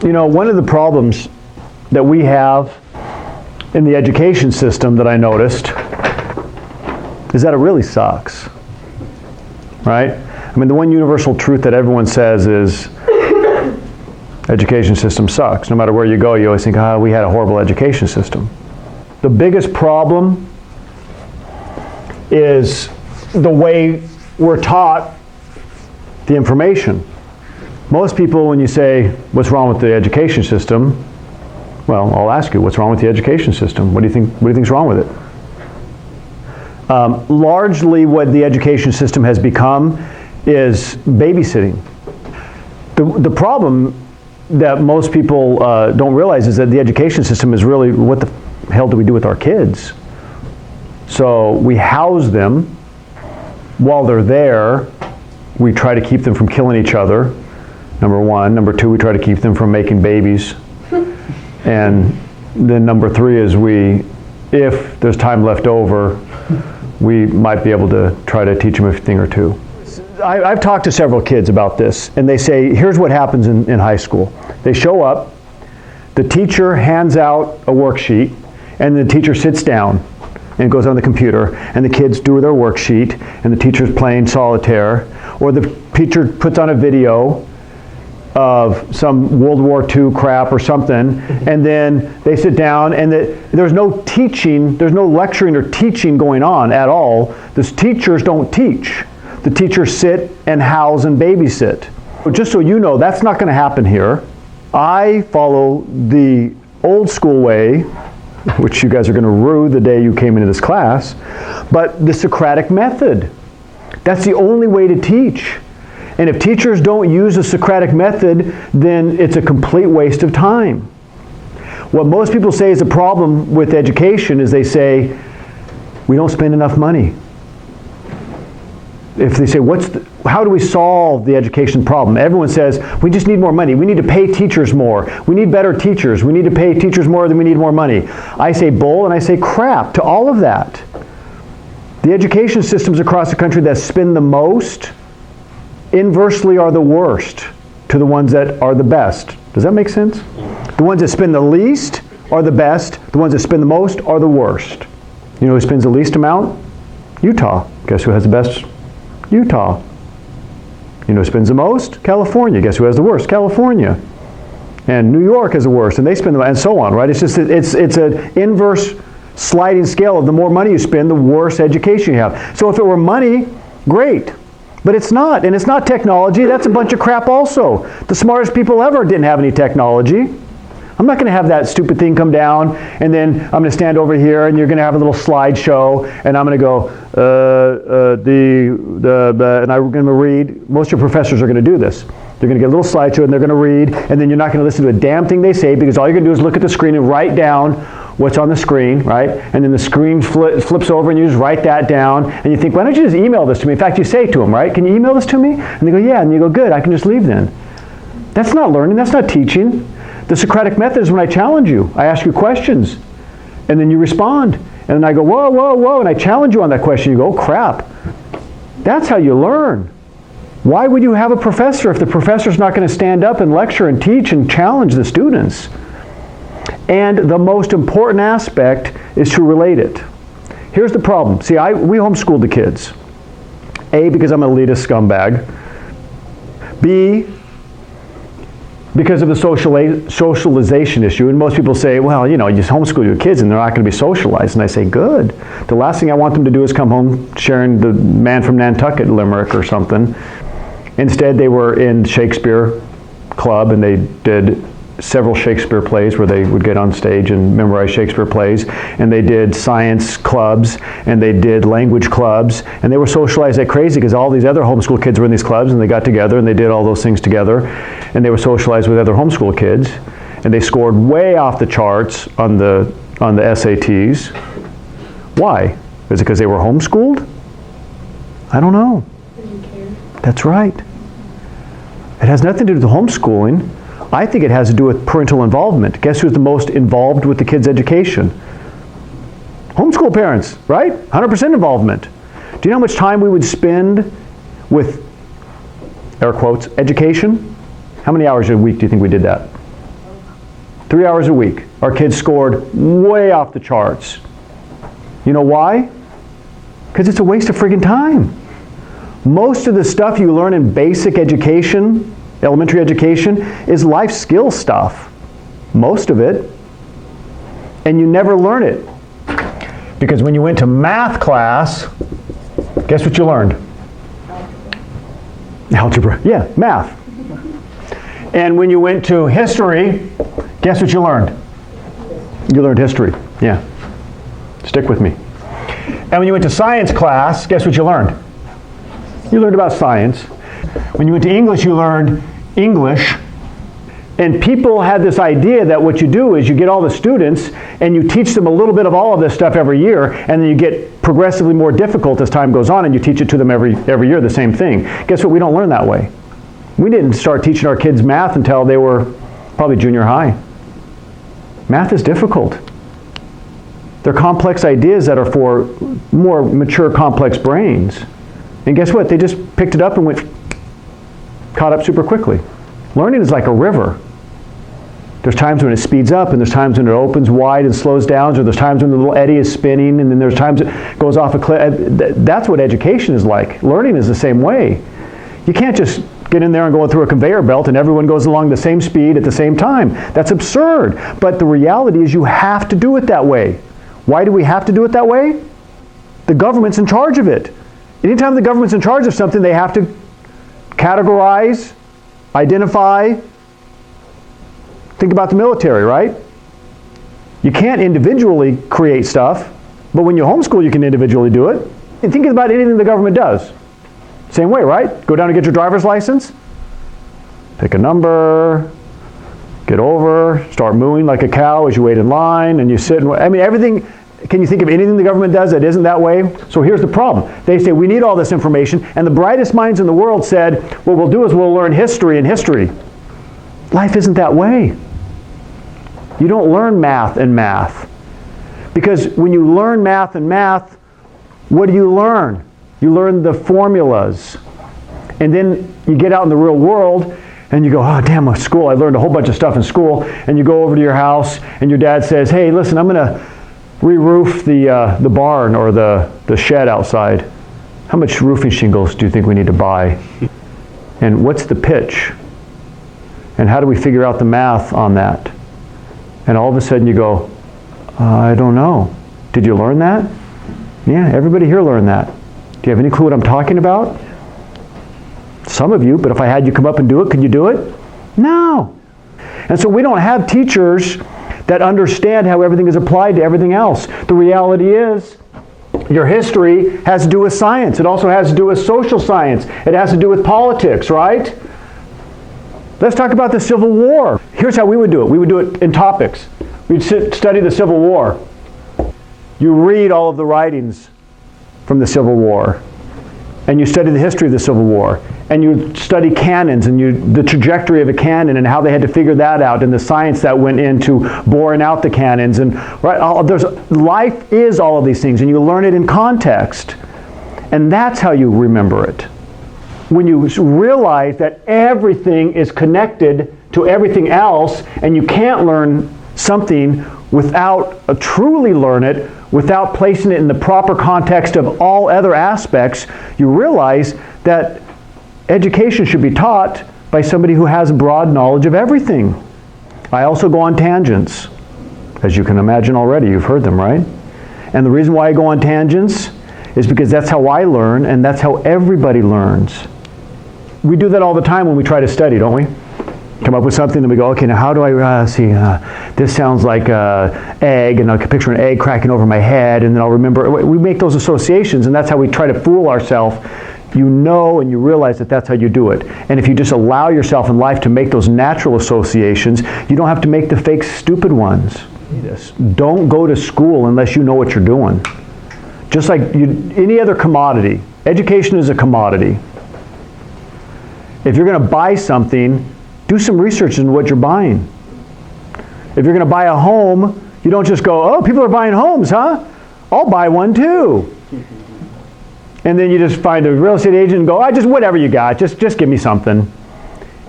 You know, one of the problems that we have in the education system that I noticed is that it really sucks, right? I mean, the one universal truth that everyone says is education system sucks. No matter where you go, you always think, we had a horrible education system. The biggest problem is the way we're taught the information. Most people, when you say, what's wrong with the education system? Well, I'll ask you, what's wrong with the education system? What do you think's wrong with it? Largely what the education system has become is babysitting. The problem that most people don't realize is that the education system is really, what the hell do we do with our kids? So we house them. While they're there, we try to keep them from killing each other, number one. Number two, we try to keep them from making babies. And then number three is if there's time left over, we might be able to try to teach them a thing or two. I've talked to several kids about this, and they say, here's what happens in high school. They show up, the teacher hands out a worksheet, and the teacher sits down and goes on the computer, and the kids do their worksheet, and the teacher's playing solitaire, or the teacher puts on a video of some World War II crap or something, and then they sit down, and there's no teaching, there's no lecturing or teaching going on at all. The teachers don't teach. The teachers sit and house and babysit. Just so you know, that's not going to happen here. I follow the old school way, which you guys are going to rue the day you came into this class, but the Socratic method. That's the only way to teach. And if teachers don't use the Socratic method, then it's a complete waste of time. What most people say is a problem with education is they say, we don't spend enough money. If they say, how do we solve the education problem? Everyone says, we just need more money. We need to pay teachers more. We need better teachers. We need to pay teachers more than we need more money. I say bull and I say crap to all of that. The education systems across the country that spend the most inversely are the worst to the ones that are the best. Does that make sense? The ones that spend the least are the best. The ones that spend the most are the worst. You know who spends the least amount? Utah. Guess who has the best? Utah. You know who spends the most? California. Guess who has the worst? California. And New York has the worst, and they spend the most, and so on, right? It's just it's an inverse sliding scale of the more money you spend, the worse education you have. So if it were money, great. But it's not, and it's not technology. That's a bunch of crap also. The smartest people ever didn't have any technology. I'm not going to have that stupid thing come down, and then I'm going to stand over here, and you're going to have a little slideshow, and I'm going to go, and I'm going to read. Most of your professors are going to do this. They're going to get a little slideshow, and they're going to read, and then you're not going to listen to a damn thing they say, because all you're going to do is look at the screen and write down what's on the screen, right? And then the screen flips over and you just write that down, and you think, why don't you just email this to me? In fact, you say to them, right? Can you email this to me? And they go, yeah, and you go, good, I can just leave then. That's not learning, that's not teaching. The Socratic method is when I challenge you. I ask you questions, and then you respond. And then I go, whoa, whoa, whoa, and I challenge you on that question. You go, oh, crap. That's how you learn. Why would you have a professor if the professor's not going to stand up and lecture and teach and challenge the students? And the most important aspect is to relate it. Here's the problem. See, we homeschooled the kids. A, because I'm an elitist scumbag. B, because of the socialization issue. And most people say, well, you know, you just homeschool your kids and they're not going to be socialized. And I say, good. The last thing I want them to do is come home sharing the Man from Nantucket limerick or something. Instead, they were in Shakespeare Club, and they did several Shakespeare plays where they would get on stage and memorize Shakespeare plays, and they did science clubs, and they did language clubs, and they were socialized like crazy because all these other homeschool kids were in these clubs, and they got together and they did all those things together, and they were socialized with other homeschool kids, and they scored way off the charts on the SATs. Why? Is it because they were homeschooled? I don't know. They didn't care. That's right. It has nothing to do with homeschooling. I think it has to do with parental involvement. Guess who's the most involved with the kids' education? Homeschool parents, right? 100% involvement. Do you know how much time we would spend with, air quotes, education? How many hours a week do you think we did that? 3 hours a week. Our kids scored way off the charts. You know why? Because it's a waste of friggin' time. Most of the stuff you learn in basic education, elementary education, is life skill stuff. Most of it. And you never learn it. Because when you went to math class, guess what you learned? Algebra. Yeah, math. And when you went to history, guess what you learned? You learned history. Yeah. Stick with me. And when you went to science class, guess what you learned? You learned about science. When you went to English, you learned English. And people had this idea that what you do is you get all the students and you teach them a little bit of all of this stuff every year, and then you get progressively more difficult as time goes on, and you teach it to them every year, the same thing. Guess what? We don't learn that way. We didn't start teaching our kids math until they were probably junior high. Math is difficult. They're complex ideas that are for more mature, complex brains. And guess what? They just picked it up and caught up super quickly. Learning is like a river. There's times when it speeds up, and there's times when it opens wide and slows down, or there's times when the little eddy is spinning, and then there's times it goes off a cliff. That's what education is like. Learning is the same way. You can't just get in there and go through a conveyor belt and everyone goes along the same speed at the same time. That's absurd. But the reality is you have to do it that way. Why do we have to do it that way? The government's in charge of it. Anytime the government's in charge of something, they have to categorize, identify. Think about the military, right? You can't individually create stuff, but when you homeschool, you can individually do it. And think about anything the government does. Same way, right? Go down and get your driver's license, pick a number, get over, start mooing like a cow as you wait in line, and you sit and I mean, everything. Can you think of anything the government does that isn't that way? So here's the problem. They say we need all this information, and the brightest minds in the world said, what we'll do is we'll learn history in history. Life isn't that way. You don't learn math and math. Because when you learn math and math, what do you learn? You learn the formulas. And then you get out in the real world and you go, oh damn, my school, I learned a whole bunch of stuff in school. And you go over to your house and your dad says, hey, listen, I'm going to re-roof the barn or the shed outside. How much roofing shingles do you think we need to buy? And what's the pitch? And how do we figure out the math on that? And all of a sudden you go, I don't know. Did you learn that? Yeah, everybody here learned that. Do you have any clue what I'm talking about? Some of you, but if I had you come up and do it, could you do it? No. And so we don't have teachers that understand how everything is applied to everything else. The reality is, your history has to do with science. It also has to do with social science. It has to do with politics, right? Let's talk about the Civil War. Here's how we would do it. We would do it in topics. We'd study the Civil War. You read all of the writings from the Civil War. And you study the history of the Civil War. And you study cannons and the trajectory of a cannon and how they had to figure that out and the science that went into boring out the cannons. And life is all of these things, and you learn it in context. And that's how you remember it. When you realize that everything is connected to everything else, and you can't learn something without truly learn it, without placing it in the proper context of all other aspects, you realize that education should be taught by somebody who has broad knowledge of everything. I also go on tangents. As you can imagine already, you've heard them, right? And the reason why I go on tangents is because that's how I learn, and that's how everybody learns. We do that all the time when we try to study, don't we? Come up with something, and we go, okay, now how do I see, this sounds like egg, and I can picture an egg cracking over my head, and then I'll remember. We make those associations, and that's how we try to fool ourselves. You know and you realize that that's how you do it. And if you just allow yourself in life to make those natural associations, you don't have to make the fake stupid ones. Don't go to school unless you know what you're doing. Just like any other commodity. Education is a commodity. If you're going to buy something, do some research into what you're buying. If you're going to buy a home, you don't just go, oh, people are buying homes, huh? I'll buy one too. And then you just find a real estate agent and go, just whatever you got, just give me something.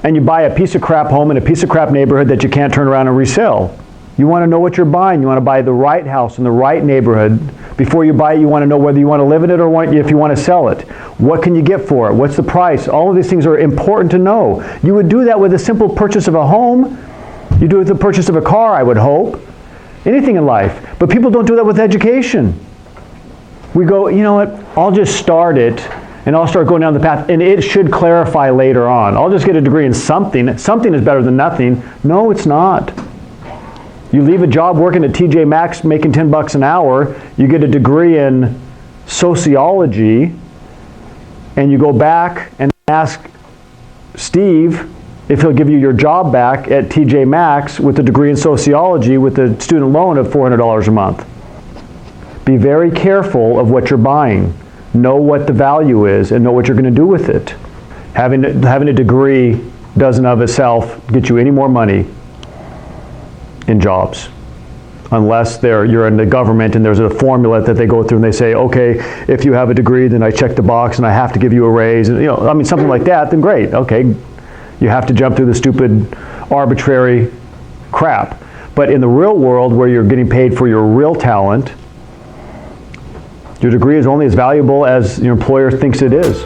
and you buy a piece of crap home in a piece of crap neighborhood that you can't turn around and resell. You want to know what you're buying. You want to buy the right house in the right neighborhood. Before you buy it, you want to know whether you want to live in it or if you want to sell it. What can you get for it? What's the price? All of these things are important to know. You would do that with a simple purchase of a home. You do it with the purchase of a car, I would hope. Anything in life. But people don't do that with education. We go, you know what, I'll just start it and I'll start going down the path and it should clarify later on. I'll just get a degree in something. Something is better than nothing. No, it's not. You leave a job working at TJ Maxx making $10 an hour, you get a degree in sociology, and you go back and ask Steve if he'll give you your job back at TJ Maxx with a degree in sociology with a student loan of $400 a month. Be very careful of what you're buying. Know what the value is and know what you're going to do with it. Having a degree doesn't of itself get you any more money in jobs, unless you're in the government and there's a formula that they go through and they say, okay, if you have a degree, then I check the box and I have to give you a raise. And, I mean, something like that, then great. Okay, you have to jump through the stupid, arbitrary crap. But in the real world, where you're getting paid for your real talent, your degree is only as valuable as your employer thinks it is.